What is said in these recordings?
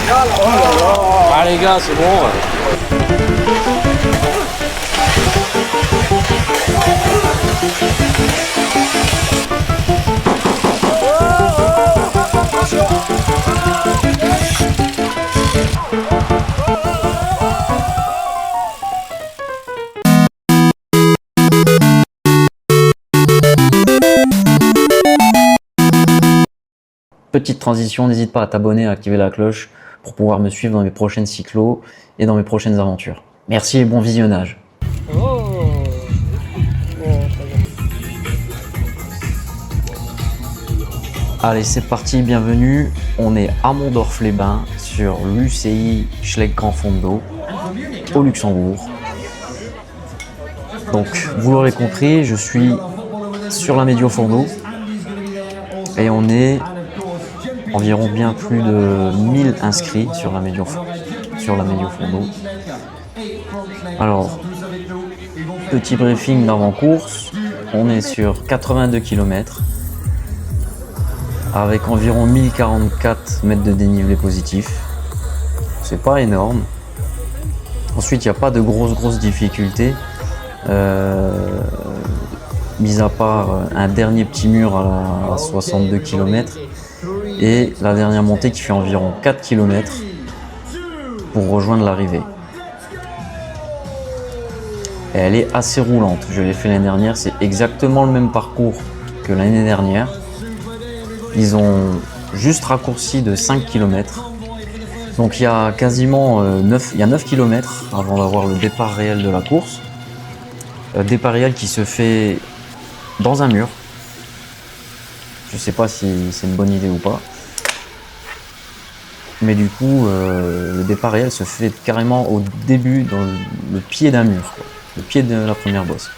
Ah les gars, c'est bon. Petite transition, n'hésite pas à t'abonner, à activer la cloche pour pouvoir me suivre dans mes prochaines cyclos et dans mes prochaines aventures. Merci et bon visionnage. Allez, c'est parti, bienvenue. On est à Mondorf-les-Bains sur l'UCI Schlegg Grand Fondo au Luxembourg. Donc, vous l'aurez compris, je suis sur la Medio Fondo et on est environ bien plus de 1000 inscrits sur la Medio Fondo. Alors, petit briefing d'avant-course, on est sur 82 km avec environ 1044 mètres de dénivelé positif. C'est pas énorme. Ensuite, il n'y a pas de grosses difficultés, mis à part un dernier petit mur à 62 km et la dernière montée qui fait environ 4 km pour rejoindre l'arrivée. Elle est assez roulante, je l'ai fait l'année dernière, c'est exactement le même parcours que l'année dernière. Ils ont juste raccourci de 5 km. Donc il y a quasiment 9 km avant d'avoir le départ réel de la course. Départ réel qui se fait dans un mur. Je ne sais pas si c'est une bonne idée ou pas. Mais du coup, le départ réel se fait carrément au début, dans le pied d'un mur, quoi. Le pied de la première bosse.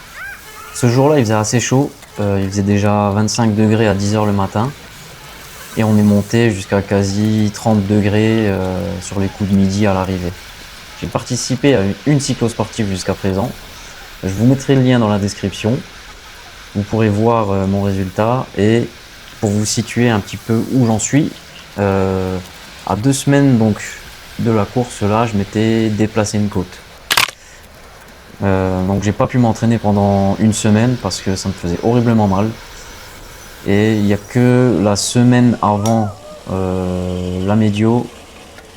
Ce jour-là, il faisait assez chaud. Il faisait déjà 25 degrés à 10 h le matin. Et on est monté jusqu'à quasi 30 degrés sur les coups de midi à l'arrivée. J'ai participé à une cyclosportive jusqu'à présent. Je vous mettrai le lien dans la description. Vous pourrez voir mon résultat et pour vous situer un petit peu où j'en suis. À 2 semaines donc de la course là, je m'étais déplacé une côte. Donc j'ai pas pu m'entraîner pendant une semaine parce que ça me faisait horriblement mal. Et il n'y a que la semaine avant la médio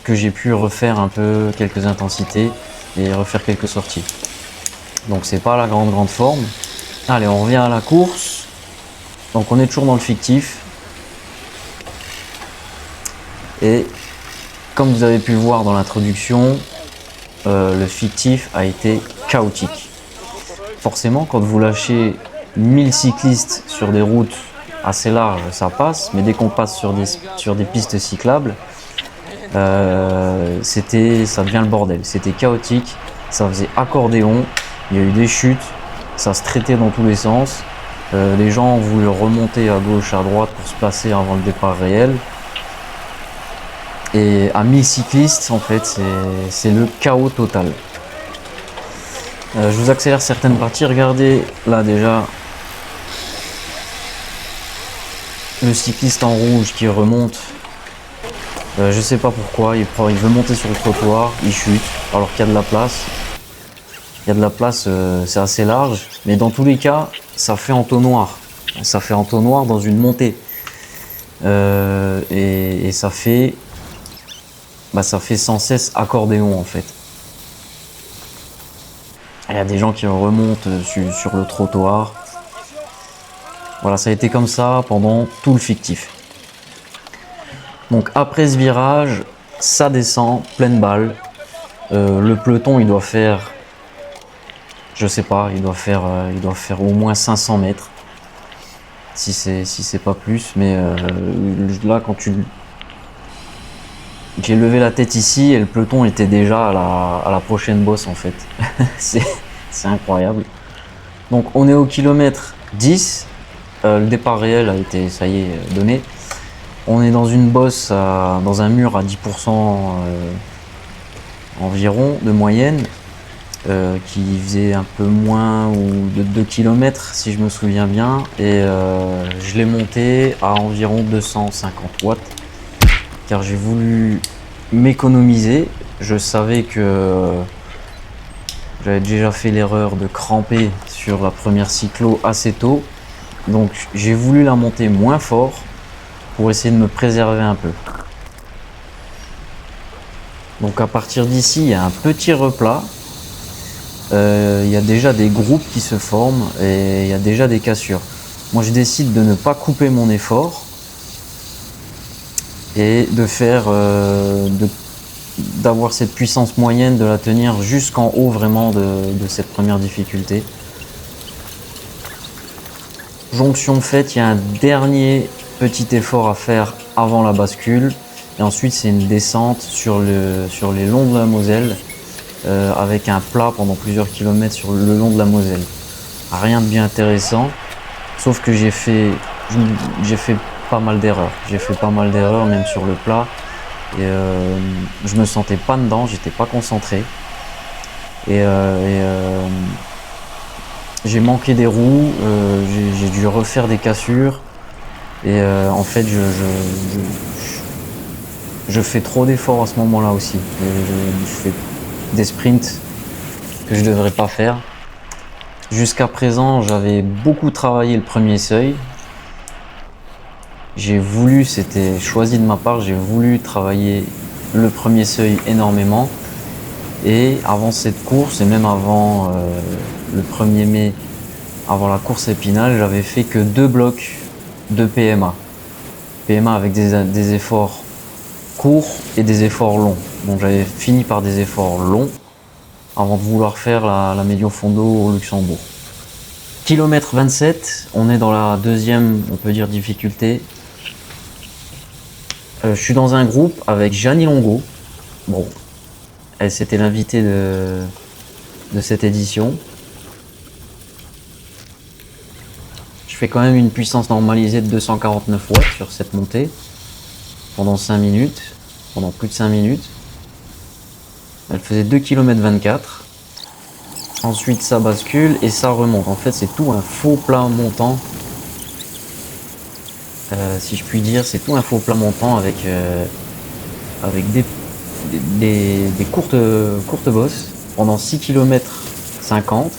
que j'ai pu refaire un peu quelques intensités et refaire quelques sorties. Donc c'est pas la grande forme. Allez, on revient à la course. Donc on est toujours dans le fictif. Et comme vous avez pu le voir dans l'introduction, le fictif a été chaotique. Forcément, quand vous lâchez 1000 cyclistes sur des routes assez larges, ça passe, mais dès qu'on passe sur des pistes cyclables, ça devient le bordel. C'était chaotique, ça faisait accordéon, il y a eu des chutes, ça se traitait dans tous les sens. Les gens voulaient remonter à gauche, à droite pour se placer avant le départ réel. Et à 1000 cyclistes, en fait, c'est le chaos total. Je vous accélère certaines parties. Regardez là déjà le cycliste en rouge qui remonte. Je sais pas pourquoi, il veut monter sur le trottoir, il chute alors qu'il y a de la place. Il y a de la place, c'est assez large, mais dans tous les cas, ça fait entonnoir. Ça fait entonnoir dans une montée. Et ça fait sans cesse accordéon en fait. Il y a des gens qui remontent sur le trottoir. Voilà, ça a été comme ça pendant tout le fictif. Donc après ce virage, ça descend, pleine balle. Le peloton, il doit faire, je sais pas, il doit faire au moins 500 mètres. Si c'est pas plus, mais là j'ai levé la tête ici et le peloton était déjà à la prochaine bosse en fait. C'est incroyable. Donc on est au kilomètre 10. Le départ réel a été, ça y est, donné. On est dans une bosse, dans un mur à 10% environ de moyenne, qui faisait un peu moins ou de 2 km si je me souviens bien. Et je l'ai monté à environ 250 watts car j'ai voulu m'économiser. Je savais que j'avais déjà fait l'erreur de cramper sur la première cyclo assez tôt. Donc j'ai voulu la monter moins fort pour essayer de me préserver un peu. Donc à partir d'ici, il y a un petit replat. Il y a déjà des groupes qui se forment et il y a déjà des cassures. Moi, je décide de ne pas couper mon effort et de faire, d'avoir cette puissance moyenne, de la tenir jusqu'en haut vraiment de cette première difficulté. Jonction faite, il y a un dernier petit effort à faire avant la bascule. Et ensuite, c'est une descente sur les longs de la Moselle, avec un plat pendant plusieurs kilomètres sur le long de la Moselle. Rien de bien intéressant, sauf que j'ai fait pas mal d'erreurs. J'ai fait pas mal d'erreurs, même sur le plat. Et je me sentais pas dedans, j'étais pas concentré. J'ai manqué des roues, j'ai dû refaire des cassures. Et en fait, je fais trop d'efforts à ce moment-là aussi. Je fais des sprints que je devrais pas faire. Jusqu'à présent, j'avais beaucoup travaillé le premier seuil. J'ai voulu, c'était choisi de ma part, j'ai voulu travailler le premier seuil énormément. Et avant cette course, et même avant le 1er mai, avant la course Épinal, j'avais fait que 2 blocs de PMA. PMA avec des efforts courts et des efforts longs. Donc j'avais fini par des efforts longs avant de vouloir faire la Medio Fondo au Luxembourg. Kilomètre 27, on est dans la deuxième, on peut dire, difficulté. Je suis dans un groupe avec Jeannie Longo. Bon, elle c'était l'invitée de cette édition. Je fais quand même une puissance normalisée de 249 watts sur cette montée pendant 5 minutes, pendant plus de 5 minutes. Elle faisait 2 km 24. Ensuite ça bascule et ça remonte. En fait c'est tout un faux plat montant. Si je puis dire, c'est tout un faux plat montant avec des courtes bosses pendant 6 km 50.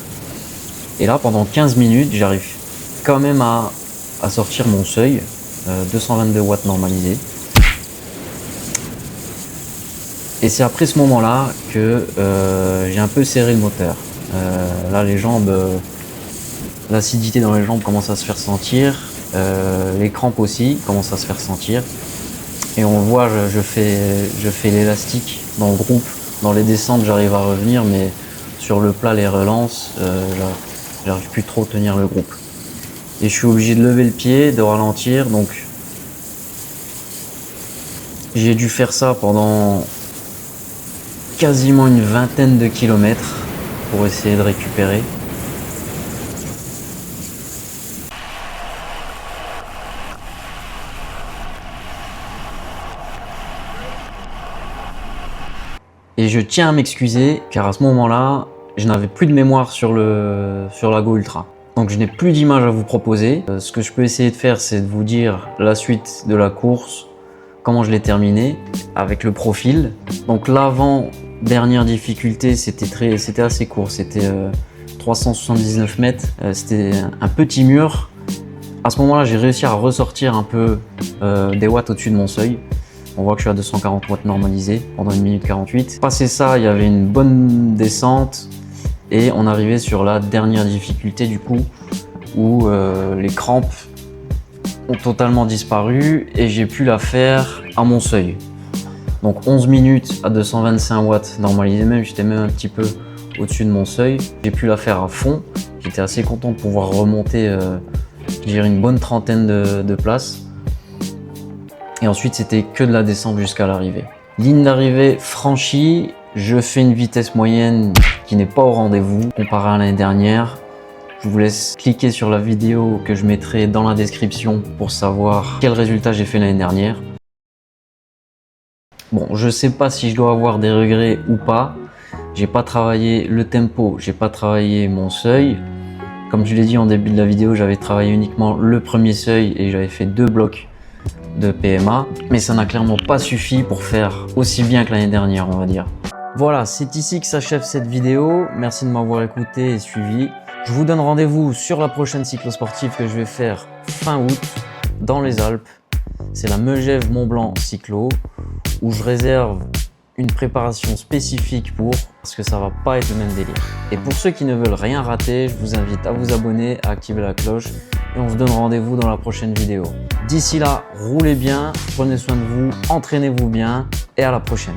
Et là pendant 15 minutes j'arrive quand même à sortir mon seuil, 222 watts normalisé. Et c'est après ce moment-là que j'ai un peu serré le moteur. Là les jambes, l'acidité dans les jambes commence à se faire sentir, les crampes aussi commencent à se faire sentir. Et on voit, je fais l'élastique dans le groupe, dans les descentes j'arrive à revenir, mais sur le plat, les relances, j'arrive plus trop à tenir le groupe. Et je suis obligé de lever le pied, de ralentir, donc j'ai dû faire ça pendant quasiment une vingtaine de kilomètres pour essayer de récupérer. Et je tiens à m'excuser car à ce moment-là, je n'avais plus de mémoire sur la Go Ultra. Donc je n'ai plus d'image à vous proposer. Ce que je peux essayer de faire, c'est de vous dire la suite de la course, comment je l'ai terminée, avec le profil. Donc l'avant-dernière difficulté, c'était assez court, c'était 379 mètres. C'était un petit mur. À ce moment-là, j'ai réussi à ressortir un peu des watts au-dessus de mon seuil. On voit que je suis à 240 watts normalisé pendant 1 minute 48. Passé ça, il y avait une bonne descente et on arrivait sur la dernière difficulté du coup où les crampes ont totalement disparu et j'ai pu la faire à mon seuil. Donc 11 minutes à 225 watts normalisé, j'étais même un petit peu au-dessus de mon seuil. J'ai pu la faire à fond. J'étais assez content de pouvoir remonter je dirais une bonne trentaine de places. Et ensuite, c'était que de la descente jusqu'à l'arrivée. Ligne d'arrivée franchie, je fais une vitesse moyenne qui n'est pas au rendez-vous comparé à l'année dernière. Je vous laisse cliquer sur la vidéo que je mettrai dans la description pour savoir quel résultat j'ai fait l'année dernière. Bon, je sais pas si je dois avoir des regrets ou pas. J'ai pas travaillé le tempo, j'ai pas travaillé mon seuil. Comme je l'ai dit en début de la vidéo, j'avais travaillé uniquement le premier seuil et j'avais fait 2 blocs de PMA, mais ça n'a clairement pas suffi pour faire aussi bien que l'année dernière, on va dire. Voilà, c'est ici que s'achève cette vidéo. Merci de m'avoir écouté et suivi. Je vous donne rendez-vous sur la prochaine cyclosportive que je vais faire fin août dans les Alpes. C'est la Megève Mont Blanc Cyclo, où je réserve une préparation spécifique parce que ça va pas être le même délire. Et pour ceux qui ne veulent rien rater, je vous invite à vous abonner, à activer la cloche et on se donne rendez-vous dans la prochaine vidéo. D'ici là, roulez bien, prenez soin de vous, entraînez-vous bien et à la prochaine.